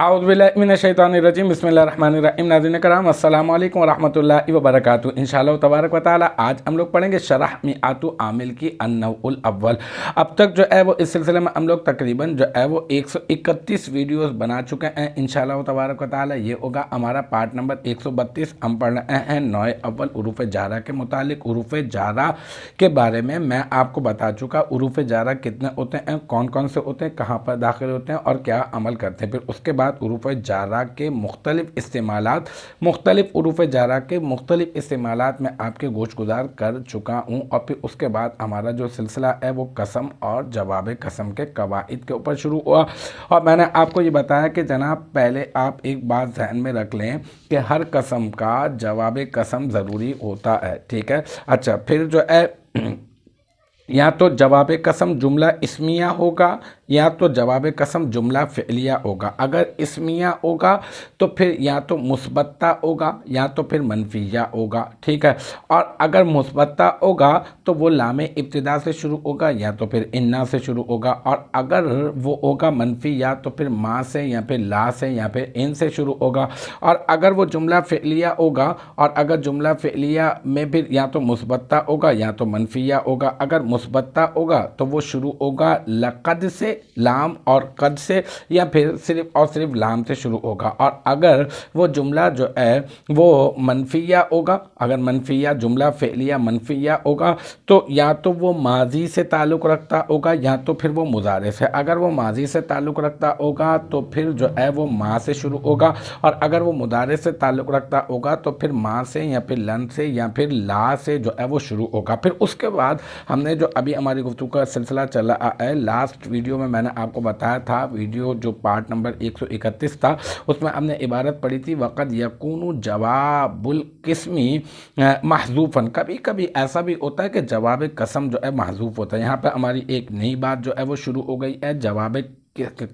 औज़ुबिल्लाहि मिनश्शैतानिर्रजीम बिस्मिल्लाहिर्रहमानिर्रहीम। नाज़रीन कराम अस्सलामु अलैकुम वरहमतुल्लाहि वबरकातुहू। इंशाअल्लाह तबारक व तआला आज हम लोग पढ़ेंगे शरह मिआतु आमिल की अन्नउल अव्वल। अब तक जो है वो इस सिलसिले में हम लोग तकरीबन जो है वो 131 वीडियोस बना चुके हैं। इंशाअल्लाह तबारक व तआला ये होगा हमारा पार्ट नंबर 132। हम पढ़ रहे हैं नौए अव्वल उरूफ़ जारा के मुतालिक। उरूफ़ जारा के बारे में मैं आपको बता चुका, उरूफ़ जारा कितने होते हैं, कौन कौन से होते हैं, कहाँ पर दाखिल होते हैं और क्या अमल करते हैं। फिर उसके बाद उरूफ़ जारा के मुख्तलिफ इस्तेमालात, मुख्तलिफ उरूफ़ जारा के मुख्तलिफ इस्तेमालात में आपके गोश गुजार कर चुका हूँ। और फिर उसके बाद हमारा जो सिलसिला है वो कसम और जवाब कसम के कवाइद के ऊपर शुरू हुआ। और मैंने आपको ये बताया कि जनाब पहले आप एक बात ज़हन में रख लें कि हर कसम का जवाब कसम ज़रूरी होता है, ठीक है। अच्छा, फिर जो है या तो जवाब कसम जुमला इस्मिया होगा या तो जवाब कसम जुमला फ़िलिया होगा। अगर इस्मिया होगा तो फिर या तो मुस्बत्ता होगा या तो फिर मनफिया होगा, ठीक है। और अगर मुस्बत्ता होगा तो वो लाम इब्तिदा से शुरू होगा या तो फिर इन्ना से शुरू होगा। और अगर वो होगा मनफी या तो फिर माँ से या फिर ला से या फिर इन से शुरू होगा। और अगर वो जुमला फ़िलिया होगा और अगर जुमला फ़िलिया में फिर या तो मुस्बत्ता होगा या तो मनफिया होगा। अगर मुस्बत्ता होगा तो वो शुरू होगा लक़द से, लाम और कद से, या फिर सिर्फ और सिर्फ लाम से शुरू होगा। और अगर वो जुमला जो है वो मनफिया होगा, अगर मनफिया जुमला फ़िलिया मनफिया होगा तो या तो वो माजी से ताल्लुक़ रखता होगा या तो फिर वो मुज़ारे से। अगर वो माजी से ताल्लुक़ रखता होगा तो फिर जो है वो माँ से शुरू होगा। और अगर वो मुज़ारे से ताल्लुक़ रखता होगा तो फिर माँ से या फिर लन से या फिर ला से जो है वो शुरू होगा। फिर उसके बाद हमने जो अभी हमारी गुफ्तगू का सिलसिला चल रहा है, लास्ट वीडियो में मैंने आपको बताया था, वीडियो जो पार्ट नंबर 131 था, उसमें हमने इबारत पढ़ी थी वक़द यकूनु जवाबुल किस्मी महज़ूफ़न। कभी कभी ऐसा भी होता है कि जवाब कसम जो है महज़ूफ़ होता है। यहाँ पर हमारी एक नई बात जो है वो शुरू हो गई है जवाब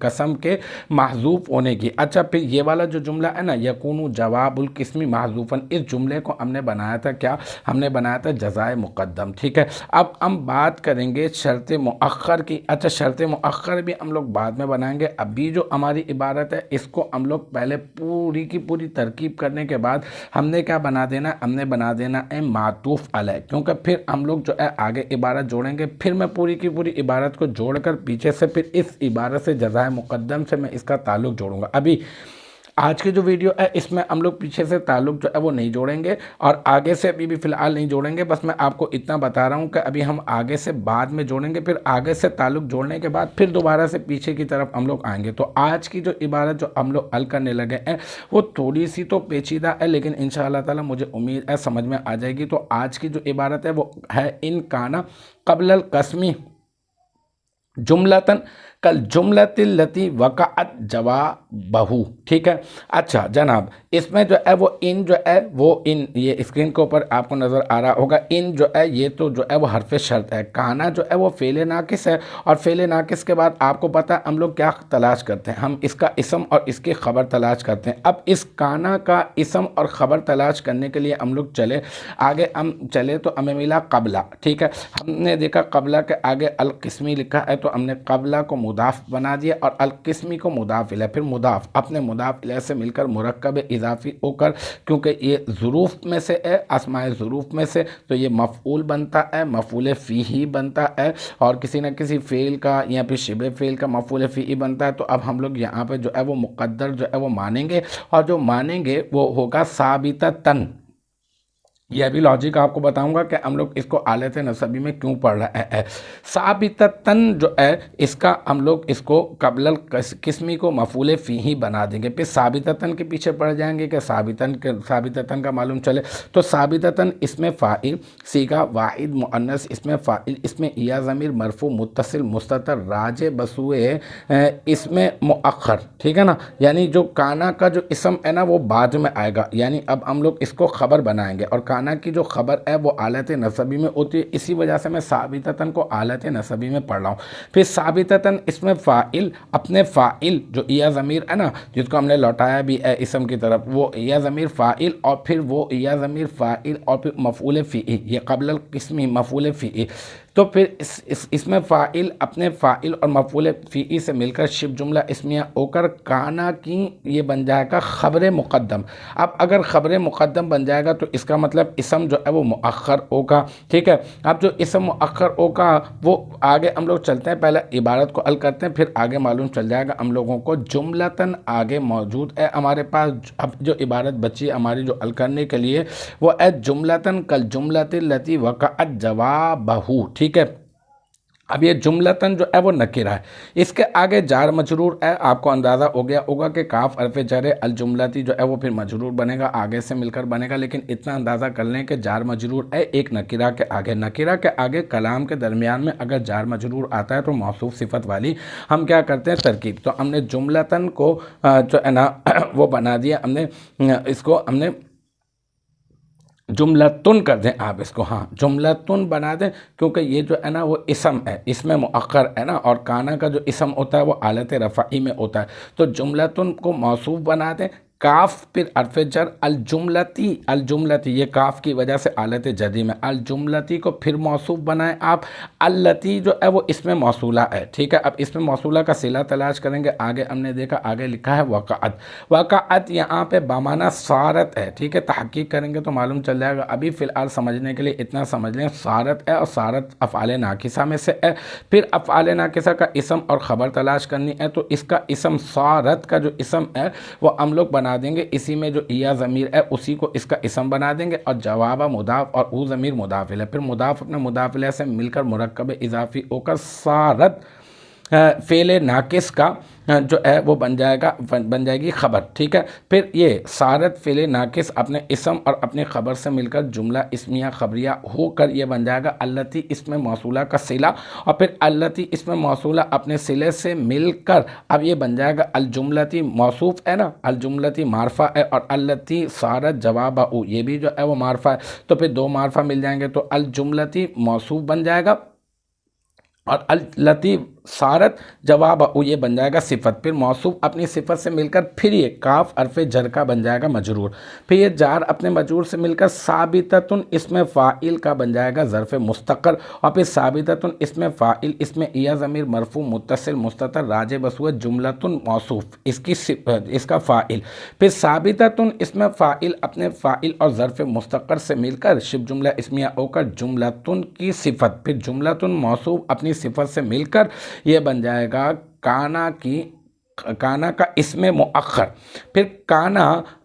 कसम के महज़ूफ़ होने की। अच्छा, फिर ये वाला जो जुमला है ना, यकूनु जवाबुल किस्मी महज़ूफ़न, इस जुमले को हमने बनाया था क्या, हमने बनाया था जज़ाए मुक़द्दम, ठीक है। अब हम बात करेंगे शर्त मुअख्खर की। अच्छा, शर्त मुअख्खर भी हम लोग बाद में बनाएंगे। अभी जो हमारी इबारत है इसको हम लोग पहले पूरी की पूरी तरकीब करने के बाद हमने क्या बना देना, हमने बना देना है मातूफ़ अलैह, क्योंकि फिर हम लोग जो है आगे इबारत जोड़ेंगे। फिर मैं पूरी की पूरी इबारत को जोड़कर पीछे से फिर इस इबारत से जज़ाए मुक़द्दम से मैं इसका ताल्लुक़ जोड़ूंगा। अभी आज की जो वीडियो है इसमें हम लोग पीछे से ताल्लुक़ जो है वो नहीं जोड़ेंगे और आगे से अभी भी फ़िलहाल नहीं जोड़ेंगे। बस मैं आपको इतना बता रहा हूँ कि अभी हम आगे से बाद में जोड़ेंगे, फिर आगे से ताल्लुक़ जोड़ने के बाद फिर दोबारा से पीछे की तरफ हम लोग आएंगे। तो आज की जो इबारत जो हम लोग हल करने लगे हैं वो थोड़ी सी तो पेचीदा है, लेकिन इंशाअल्लाह ताला मुझे उम्मीद है समझ में आ जाएगी। तो आज की जो इबारत है वो है इन काना क़ब्लल क़स्मी जुमलतन कल जुमलतिल लती वक़अत जवाबहू, ठीक है। अच्छा जनाब, इसमें जो है वो इन जो है वो इन, ये स्क्रीन के ऊपर आपको नज़र आ रहा होगा, इन जो है ये तो जो है वो हरफ शर्त है। काना जो है वो फ़ेले नाकिस है और फ़ेले नाकिस के बाद आपको पता है हम लोग क्या तलाश करते हैं, हम इसका इसम और इसकी ख़बर तलाश करते हैं। अब इस काना का इसम और ख़बर तलाश करने के लिए हम लोग चले आगे, हम चले तो हमें मिला क़ब्ला, ठीक है। हमने देखा क़ब्ला के आगे अल किस्मी लिखा है तो हमने क़ब्ला को मुदाफ़ बना दिया और अल किस्मी को मुदाफ़ इलैह, फिर मुदाफ़ अपने मुदाफ़ इलैह से मिलकर मुरक्कब इज़ाफ़ी होकर, क्योंकि ये ज़ुरूफ़ में से है, अस्माए ज़ुरूफ़ में से, तो ये मफ़ऊल बनता है, मफ़ऊल फ़ीही बनता है और किसी न किसी फ़ेल का या फिर शिबे फ़ेल का मफ़ऊल फ़ीही बनता है। तो अब हम लोग यहाँ पे जो है वो मुक़द्दर जो है वो मानेंगे और जो मानेंगे वो होगा साबिततन। यह भी लॉजिक आपको बताऊंगा कि हम लोग इसको आलत नसबी में क्यों पढ़ रहे हैं। साबिततन जो है इसका हम लोग इसको क़ब्लल किस्मी को मफ़ऊल फ़ीही बना देंगे, फिर साबिततन के पीछे पड़ जाएंगे कि साबिततन का मालूम चले। तो साबिततन इसमें फ़ाइल, सीगा वाहिद मुअन्नस इसमें फ़ाइल, इसमें या ज़मीर मरफ़ू मुत्तसिल मुस्ततर राजे बसुए इसमें मुअख्खर, ठीक है ना। यानी जो काना का जो इसम है ना वो बाद में आएगा, यानी अब हम लोग इसको ख़बर बनाएंगे और کانا کی جو خبر ہے وہ آلت نصبی میں ہوتی ہے، اسی وجہ سے میں ثابتتاً کو آلت نصبی میں پڑھ رہا ہوں۔ پھر ثابتتاً اس میں فاعل، اپنے فاعل جو یا ضمیر ہے نا جس کو ہم نے لوٹایا بھی ہے اسم کی طرف، وہ یا ضمیر فاعل اور پھر وہ یا ضمیر فاعل اور پھر مفعول فیہ، یہ قبل القسمی مفعول فیہ، تو پھر اس میں فاعل اپنے فاعل اور مفعول فیہ سے مل کر شبہ جملہ اسمیہ ہو کر کانا کی یہ بن جائے گا خبر مقدم۔ اب اگر خبر مقدم بن جائے گا تو اس کا مطلب اسم جو ہے وہ مؤخر ہوگا، ٹھیک ہے۔ اب جو اسم مؤخر ہوگا وہ آگے ہم لوگ چلتے ہیں، پہلے عبارت کو حل کرتے ہیں، پھر آگے معلوم چل جائے گا ہم لوگوں کو۔ جملتاً آگے موجود ہے ہمارے پاس، اب جو عبارت بچی ہماری جو حل کرنے کے لیے وہ ہے جملتاً کل جملۃ التی وقعت جوابہ، ٹھیک ہے۔ اب یہ جملتاً جو ہے وہ نکرہ ہے، اس کے آگے جار مجرور ہے، آپ کو اندازہ ہو گیا ہوگا کہ کاف حرف جر ہے، الجملتی جو ہے وہ پھر مجرور بنے گا، آگے سے مل کر بنے گا، لیکن اتنا اندازہ کر لیں کہ جار مجرور ہے ایک نکرہ کے آگے۔ نکرہ کے آگے کلام کے درمیان میں اگر جار مجرور آتا ہے تو موصوف صفت والی ہم کیا کرتے ہیں ترکیب، تو ہم نے جملتاً کو جو ہے نا وہ بنا دیا، ہم نے اس کو ہم نے جملتن کر دیں، آپ اس کو ہاں جملتن بنا دیں، کیونکہ یہ جو ہے نا وہ اسم ہے، اس میں مؤخر ہے نا، اور کانا کا جو اسم ہوتا ہے وہ آلت رفعی میں ہوتا ہے، تو جملتن کو موصوف بنا دیں، کاف پھر حرف جر الجملتی، الجملتی یہ کاف کی وجہ سے آلت جری میں، الجملتی کو پھر موصوف بنائیں آپ، التی جو ہے وہ اسم موصولہ ہے، ٹھیک ہے۔ اب اسم موصولہ کا صلہ تلاش کریں گے، آگے ہم نے دیکھا آگے لکھا ہے وقعت، وقعت یہاں پہ بمعنی صارت ہے، ٹھیک ہے، تحقیق کریں گے تو معلوم چل جائے گا، ابھی فی الحال سمجھنے کے لیے اتنا سمجھ لیں صارت ہے، اور صارت افعال ناقصہ میں سے ہے، پھر افعال ناقصہ کا اسم اور خبر تلاش کرنی ہے، تو اس کا اسم صارت کا جو اسم ہے وہ ہم لوگ بنا دیں گے، اسی میں جو یا ضمیر ہے اسی کو اس کا اسم بنا دیں گے، اور جواب مضاف اور او ضمیر مضاف الیہ، پھر مضاف اپنے مضاف الیہ سے مل کر مرکب اضافی ہو کر صارت فعل ناقص کا جو ہے وہ بن جائے گی خبر، ٹھیک ہے۔ پھر یہ صارت فعل ناقص اپنے اسم اور اپنی خبر سے مل کر جملہ اسمیہ خبریہ ہو کر یہ بن جائے گا التی اسم موصولہ کا صلہ، اور پھر التی اسم موصولہ اپنے صلے سے مل کر اب یہ بن جائے گا الجملتی، موصوف ہے نا، الجملتی معرفہ ہے، اور التی صارت جوابہ یہ بھی جو ہے وہ معرفہ ہے، تو پھر دو معرفہ مل جائیں گے تو الجملتی موصوف بن جائے گا، اور التی صارت جواب یہ بن جائے گا صفت، پھر موصوف اپنی صفت سے مل کر پھر یہ کاف حرف جر کا بن جائے گا مجرور، پھر یہ جار اپنے مجرور سے مل کر ثابتتن اسم فاعل کا بن جائے گا ظرف مستقر، اور پھر ثابتتن اسم فاعل اس میں یا ضمیر مرفوع متصل مستتر راجع بسوہ جملتن موصوف اس کا فاعل، پھر ثابتتن اسم فاعل اپنے فاعل اور ظرف مستقر سے مل کر شبہ جملہ اسمیہ ہو کر جملتن کی صفت، پھر جملتن موصوف اپنی صفت سے مل کر یہ بن جائے گا کانا کا اسم مؤخر، پھر کانا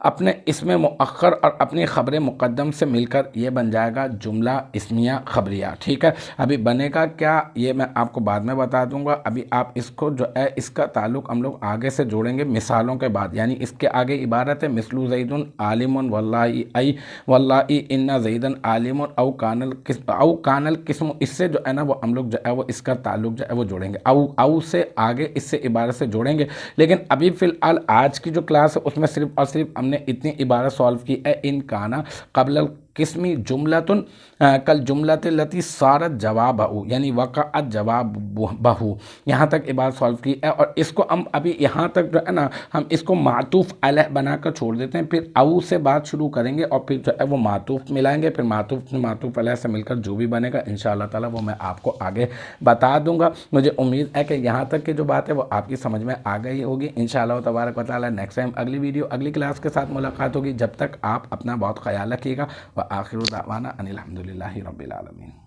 اپنے اسم مؤخر اور اپنی خبر مقدم سے مل کر یہ بن جائے گا جملہ اسمیہ خبریہ، ٹھیک ہے۔ ابھی بنے گا کیا یہ میں آپ کو بعد میں بتا دوں گا، ابھی آپ اس کو جو ہے اس کا تعلق ہم لوگ آگے سے جوڑیں گے مثالوں کے بعد، یعنی اس کے آگے عبارت ہے مثل زید عالم واللہ ان زیدن عالم او کان القسم، اس سے جو ہے نا وہ ہم لوگ جو ہے وہ اس کا تعلق جو ہے وہ جوڑیں گے، او سے آگے اس سے عبارت سے جوڑیں گے، لیکن ابھی فی الحال آج کی جو کلاس ہے اس میں صرف اور صرف ہم نے اتنی عبارت سالو کی ہے، ان کانا قبل القسمی جملتن کل جملت التی صارت جوابہ، یعنی وقعت جوابہ، یہاں تک عبارت سالو کی ہے، اور اس کو ہم ابھی یہاں تک جو ہے نا ہم اس کو معطوف علیہ بنا کر چھوڑ دیتے ہیں، پھر او سے بات شروع کریں گے اور پھر جو ہے وہ معطوف ملائیں گے، پھر معطوف علیہ سے مل کر جو بھی بنے گا انشاءاللہ تعالی وہ میں آپ کو آگے بتا دوں گا۔ مجھے امید ہے کہ یہاں تک کی جو بات ہے وہ آپ کی سمجھ میں آ گئی ہوگی انشاءاللہ تبارک و تعالی۔ نیکسٹ ٹائم اگلی ویڈیو اگلی کلاس کے ساتھ ملاقات ہوگی، جب تک آپ اپنا بہت خیال رکھیے گا، وآخر دعوانا ان الحمدللہ رب العالمین۔